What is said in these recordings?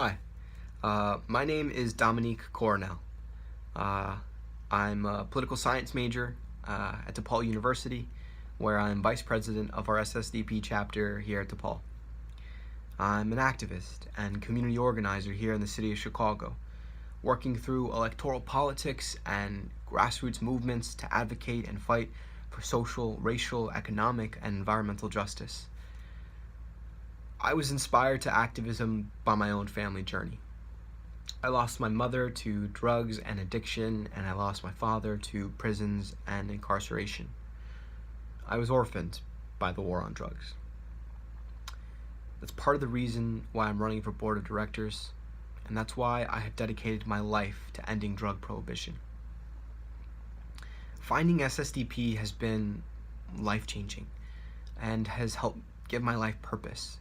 Hi, my name is Dominique Coronel. I'm a political science major at DePaul University, where I'm vice president of our SSDP chapter here at DePaul. I'm an activist and community organizer here in the city of Chicago, working through electoral politics and grassroots movements to advocate and fight for social, racial, economic, and environmental justice. I was inspired to activism by my own family journey. I lost my mother to drugs and addiction, and I lost my father to prisons and incarceration. I was orphaned by the war on drugs. That's part of the reason why I'm running for board of directors, and that's why I have dedicated my life to ending drug prohibition. Finding SSDP has been life-changing and has helped give my life purpose.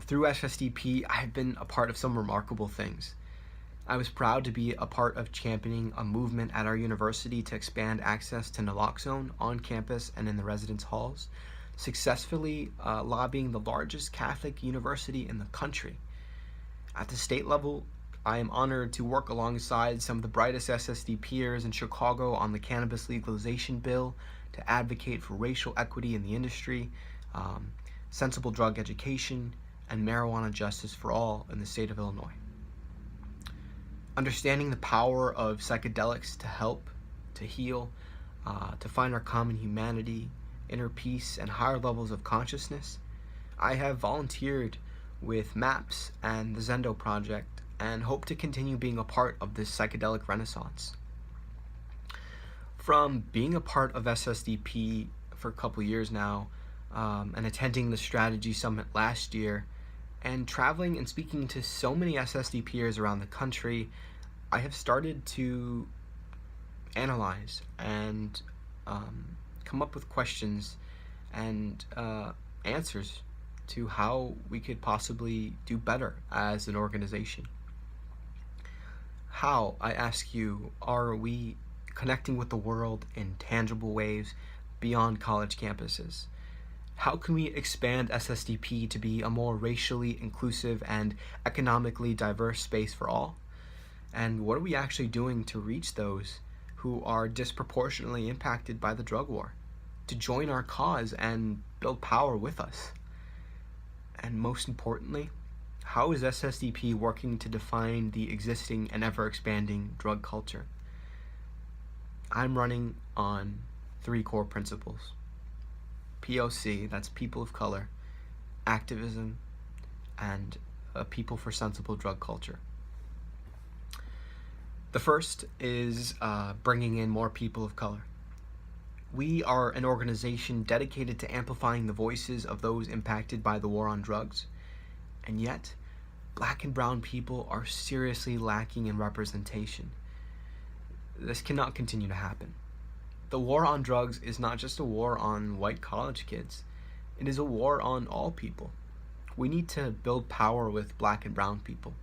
Through SSDP, I have been a part of some remarkable things. I was proud to be a part of championing a movement at our university to expand access to naloxone on campus and in the residence halls, successfully lobbying the largest Catholic university in the country. At the state level, I am honored to work alongside some of the brightest SSDPers in Chicago on the cannabis legalization bill to advocate for racial equity in the industry, sensible drug education, and marijuana justice for all in the state of Illinois. Understanding the power of psychedelics to help, to heal, to find our common humanity, inner peace, and higher levels of consciousness, I have volunteered with MAPS and the Zendo Project and hope to continue being a part of this psychedelic renaissance. From being a part of SSDP for a couple years now, and attending the strategy summit last year, and traveling and speaking to so many SSDPers around the country, I have started to analyze and come up with questions and answers to how we could possibly do better as an organization. How, I ask you, are we connecting with the world in tangible ways beyond college campuses? How can we expand SSDP to be a more racially inclusive and economically diverse space for all? And what are we actually doing to reach those who are disproportionately impacted by the drug war, to join our cause and build power with us? And most importantly, how is SSDP working to define the existing and ever-expanding drug culture? I'm running on 3 core principles. POC, that's people of color, activism, and a people for sensible drug culture. The first is bringing in more people of color. We are an organization dedicated to amplifying the voices of those impacted by the war on drugs, and yet, Black and brown people are seriously lacking in representation. This cannot continue to happen. The war on drugs is not just a war on white college kids. It is a war on all people. We need to build power with Black and brown people.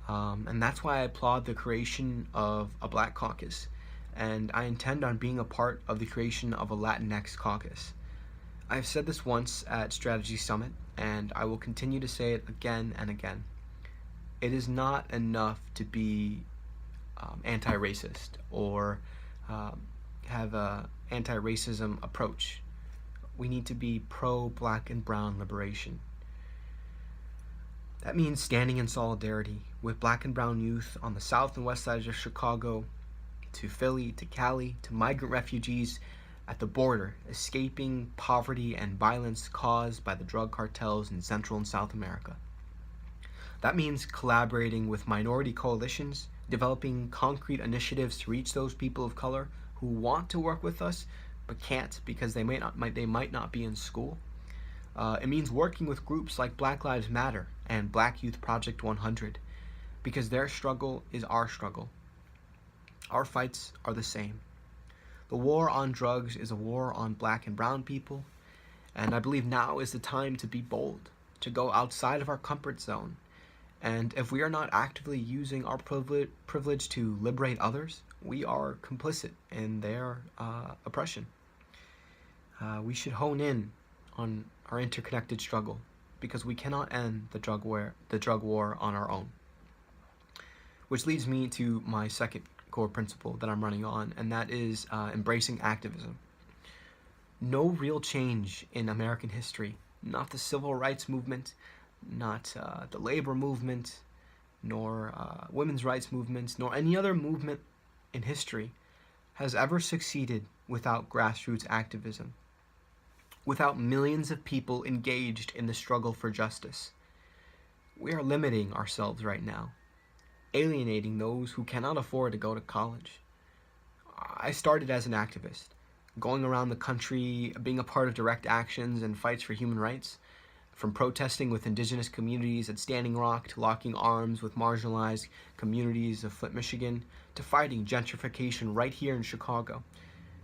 And that's why I applaud the creation of a Black caucus. And I intend on being a part of the creation of a Latinx caucus. I've said this once at Strategy Summit, and I will continue to say it again and again. It is not enough to be anti-racist or have a anti-racism approach. We need to be pro-Black and brown liberation. That means standing in solidarity with Black and brown youth on the south and west sides of Chicago, to Philly, to Cali, to migrant refugees at the border, escaping poverty and violence caused by the drug cartels in Central and South America. That means collaborating with minority coalitions, developing concrete initiatives to reach those people of color who want to work with us but can't because they might not be in school. It means working with groups like Black Lives Matter and Black Youth Project 100 because their struggle is our struggle. Our fights are the same. The war on drugs is a war on Black and brown people, and I believe now is the time to be bold, to go outside of our comfort zone. And if we are not actively using our privilege to liberate others, we are complicit in their oppression. We should hone in on our interconnected struggle because we cannot end the drug war on our own. Which leads me to my second core principle that I'm running on, and that is embracing activism. No real change in American history, not the civil rights movement, not the labor movement, nor women's rights movements, nor any other movement in history has ever succeeded without grassroots activism, without millions of people engaged in the struggle for justice. We are limiting ourselves right now, alienating those who cannot afford to go to college. I started as an activist, going around the country, being a part of direct actions and fights for human rights, from protesting with indigenous communities at Standing Rock to locking arms with marginalized communities of Flint, Michigan, to fighting gentrification right here in Chicago.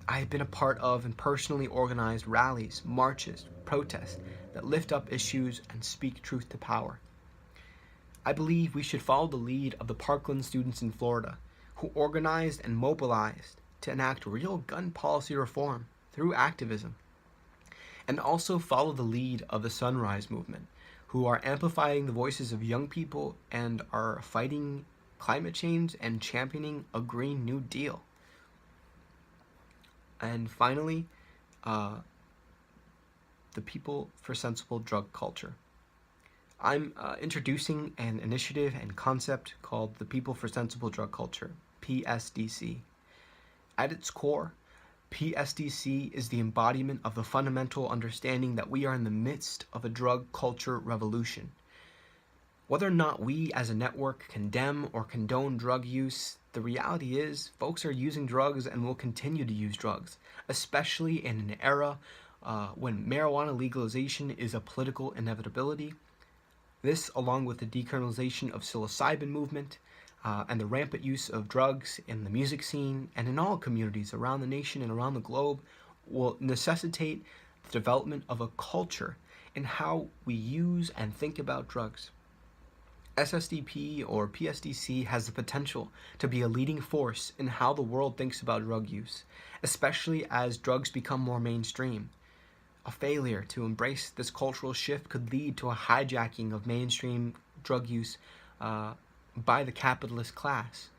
I have been a part of and personally organized rallies, marches, protests that lift up issues and speak truth to power. I believe we should follow the lead of the Parkland students in Florida, who organized and mobilized to enact real gun policy reform through activism, and also follow the lead of the Sunrise Movement, who are amplifying the voices of young people and are fighting climate change and championing a Green New Deal. And finally, the People for Sensible Drug Culture. I'm introducing an initiative and concept called the People for Sensible Drug Culture, PSDC. At its core, PSDC is the embodiment of the fundamental understanding that we are in the midst of a drug culture revolution. Whether or not we as a network condemn or condone drug use, the reality is folks are using drugs and will continue to use drugs, especially in an era when marijuana legalization is a political inevitability. This, along with the decriminalization of psilocybin movement and the rampant use of drugs in the music scene and in all communities around the nation and around the globe, will necessitate the development of a culture in how we use and think about drugs. SSDP or PSDC has the potential to be a leading force in how the world thinks about drug use, especially as drugs become more mainstream. A failure to embrace this cultural shift could lead to a hijacking of mainstream drug use by the capitalist class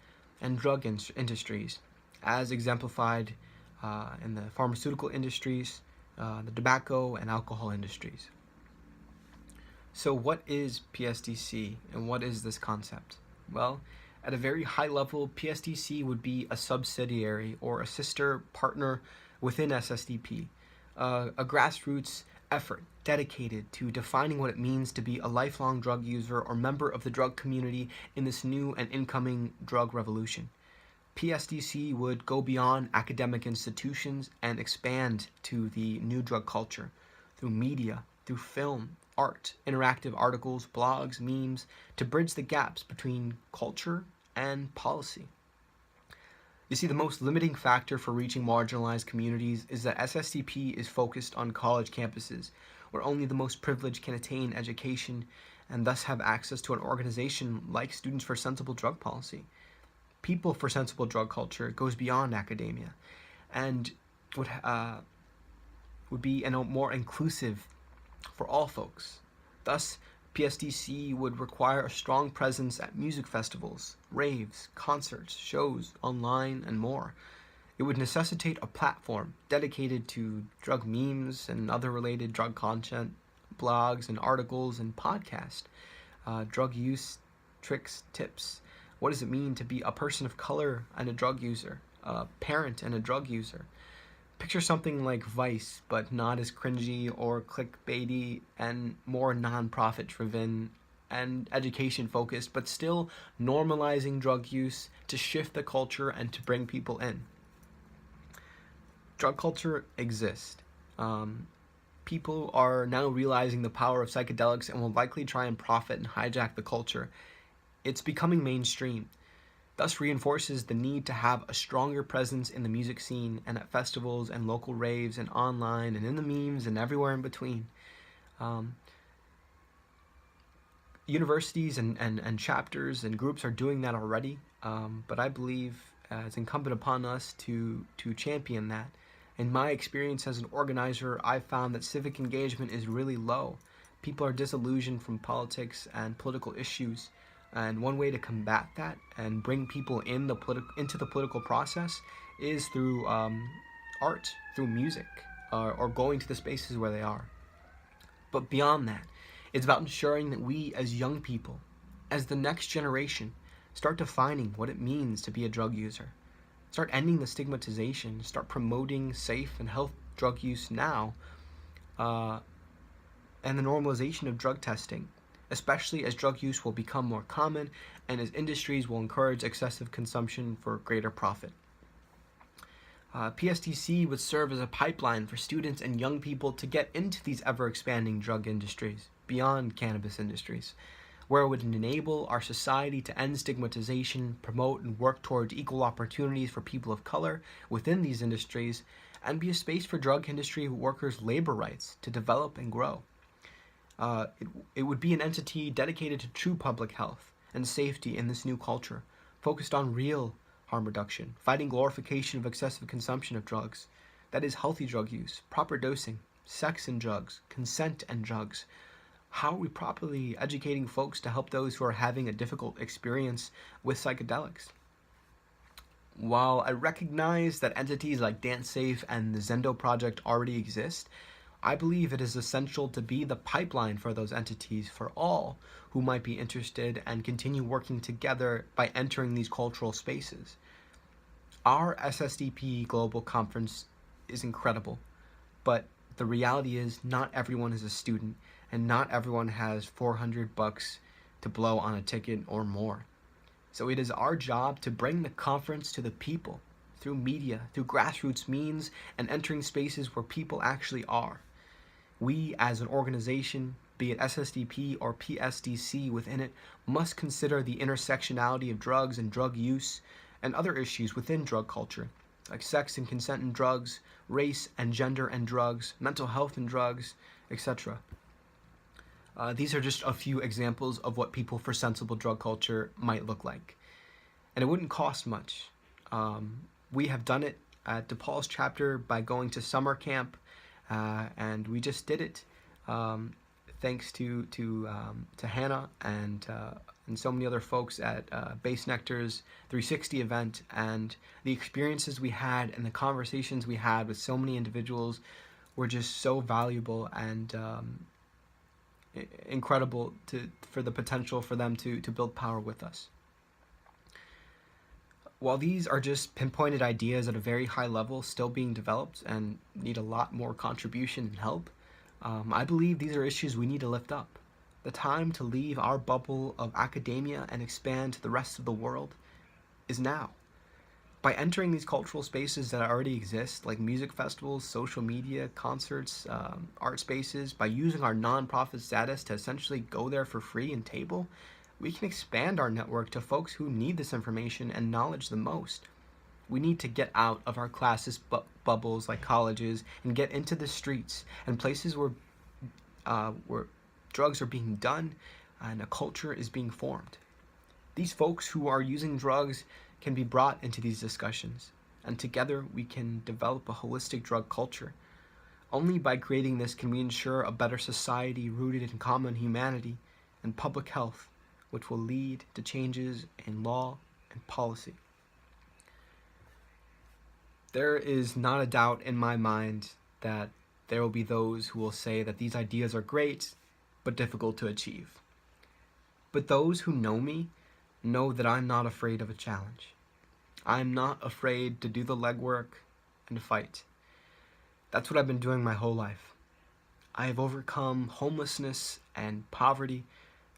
and drug industries, as exemplified in the pharmaceutical industries, the tobacco and alcohol industries. So what is PSDC and what is this concept? Well, at a very high level, PSDC would be a subsidiary or a sister partner within SSDP, a grassroots effort dedicated to defining what it means to be a lifelong drug user or member of the drug community in this new and incoming drug revolution. PSDC would go beyond academic institutions and expand to the new drug culture through media, through film, art, interactive articles, blogs, memes, to bridge the gaps between culture and policy. You see, the most limiting factor for reaching marginalized communities is that SSDP is focused on college campuses, where only the most privileged can attain education and thus have access to an organization like Students for Sensible Drug Policy. People for Sensible Drug Culture goes beyond academia and would be more inclusive for all folks. Thus, PSDC would require a strong presence at music festivals, raves, concerts, shows, online, and more. It would necessitate a platform dedicated to drug memes and other related drug content, blogs and articles and podcasts, drug use, tricks, tips. What does it mean to be a person of color and a drug user, a parent and a drug user? Picture something like Vice, but not as cringy or clickbaity and more non-profit driven and education focused, but still normalizing drug use to shift the culture and to bring people in. Drug culture exists. People are now realizing the power of psychedelics and will likely try and profit and hijack the culture. It's becoming mainstream. Thus reinforces the need to have a stronger presence in the music scene and at festivals and local raves and online and in the memes and everywhere in between. Universities and chapters and groups are doing that already, but I believe it's incumbent upon us to champion that. In my experience as an organizer, I've found that civic engagement is really low. People are disillusioned from politics and political issues, and one way to combat that and bring people into the political process is through art, through music, or going to the spaces where they are. But beyond that, it's about ensuring that we as young people, as the next generation, start defining what it means to be a drug user. Start ending the stigmatization, start promoting safe and healthy drug use now, and the normalization of drug testing, especially as drug use will become more common and as industries will encourage excessive consumption for greater profit. PSDC would serve as a pipeline for students and young people to get into these ever-expanding drug industries, beyond cannabis industries, where it would enable our society to end stigmatization, promote and work towards equal opportunities for people of color within these industries, and be a space for drug industry workers' labor rights to develop and grow. It would be an entity dedicated to true public health and safety in this new culture, focused on real harm reduction, fighting glorification of excessive consumption of drugs, that is healthy drug use, proper dosing, sex and drugs, consent and drugs. How are we properly educating folks to help those who are having a difficult experience with psychedelics? While I recognize that entities like Dance Safe and the Zendo Project already exist, I believe it is essential to be the pipeline for those entities for all who might be interested and continue working together by entering these cultural spaces. Our SSDP Global Conference is incredible, but the reality is not everyone is a student and not everyone has $400 to blow on a ticket or more. So it is our job to bring the conference to the people through media, through grassroots means, and entering spaces where people actually are. We as an organization, be it SSDP or PSDC within it, must consider the intersectionality of drugs and drug use and other issues within drug culture, like sex and consent and drugs, race and gender and drugs, mental health and drugs, etc. These are just a few examples of what People for Sensible Drug Culture might look like. And it wouldn't cost much. We have done it at DePaul's chapter by going to summer camp, and we just did it thanks to Hannah and so many other folks at Base Nectar's 360 event, and the experiences we had and the conversations we had with so many individuals were just so valuable and incredible for the potential for them to build power with us. While these are just pinpointed ideas at a very high level still being developed and need a lot more contribution and help, I believe these are issues we need to lift up. The time to leave our bubble of academia and expand to the rest of the world is now. By entering these cultural spaces that already exist, like music festivals, social media, concerts, art spaces, by using our nonprofit status to essentially go there for free and table, we can expand our network to folks who need this information and knowledge the most. We need to get out of our classes bubbles like colleges and get into the streets and places where drugs are being done and a culture is being formed. These folks who are using drugs can be brought into these discussions, and together we can develop a holistic drug culture. Only by creating this can we ensure a better society rooted in common humanity and public health, which will lead to changes in law and policy. There is not a doubt in my mind that there will be those who will say that these ideas are great, but difficult to achieve. But those who know me know that I'm not afraid of a challenge. I'm not afraid to do the legwork and to fight. That's what I've been doing my whole life. I have overcome homelessness and poverty.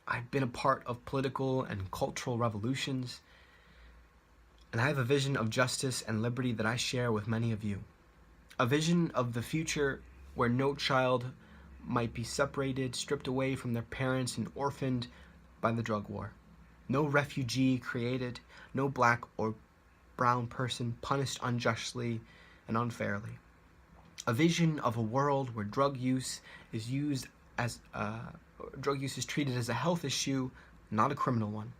I've been a part of political and cultural revolutions. And I have a vision of justice and liberty that I share with many of you. A vision of the future where no child might be separated, stripped away from their parents, and orphaned by the drug war. No refugee created, no black or brown person punished unjustly and unfairly. A vision of a world where drug use is treated as a health issue, not a criminal one.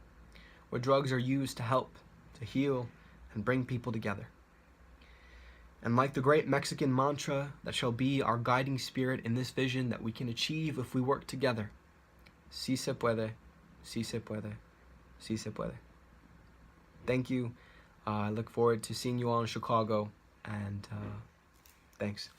Where drugs are used to help, to heal, and bring people together. And like the great Mexican mantra that shall be our guiding spirit in this vision that we can achieve if we work together. Si se puede, si se puede, si se puede. Thank you. I look forward to seeing you all in Chicago, and thanks.